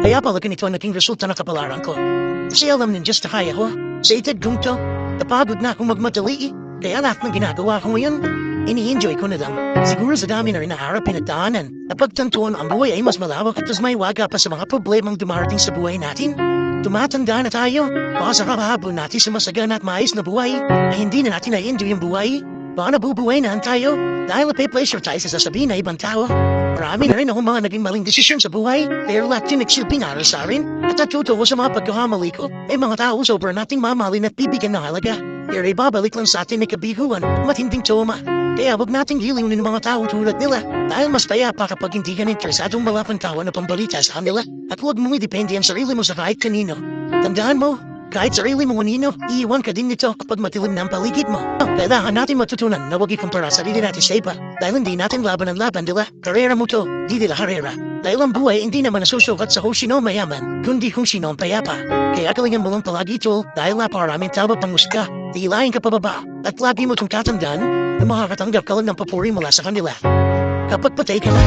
Kaya pala ganito ang naging resulta ng kapalaran ko. Kasi alam din just na kaya ko. Sa edad kong to, napagod na akong magmadali. Kaya lahat ng ginagawa ko ngayon, ini-enjoy ko na lang. Siguro sa dami na rin naharap pinagdaanan, napagtantuan ang buhay ay mas malawak at mas may waga pa sa mga problemang dumarating sa buhay natin. Tumatanda na tayo, baka sa kahabol natin sa masagana at maayos na buhay, ay hindi na natin na-enjoy yung buhay. Baka nabubuhay na tayo dahil napay-pleasure tayo sa sasabihin na ibang tao. Marami na rin akong mga naging maling desisyon sa buhay, pero lahat yung nagsilbing aral sa akin. At natuto ko sa mga pagkakamali ko, ay mga tao sobrang nating mamahalin at bibigyan ng halaga. Pero ibabalik lang sa atin ay kabiguan at matinding trauma. Kaya wag nating giliwin ng mga tao tulad nila dahil mas payapa kapag hindi ka interesadong malapang tao na pambalita sa kanila at huwag mong idepende ang sarili mo sa kahit kanino. Tandaan mo, kahit sarili mo kanino, iiwan ka din nito kapag matilim na ang paligid mo. Kailangan natin matutunan na huwag ikumpara sarili natin sa iba dahil hindi natin laban ang laban nila. Karera mo to, di nila karera. Dahil ang buhay hindi naman nasusukat sa kung sino mayaman, kundi kung sino ang payapa. Kaya galingan mo lang palagi ito dahil napakaraming tao pangusga. Hilahin ka pababa at lagi mo itong tatandaan na makakatanggap ka lang ng papuri mula sa kanila. Kapag patay ka na.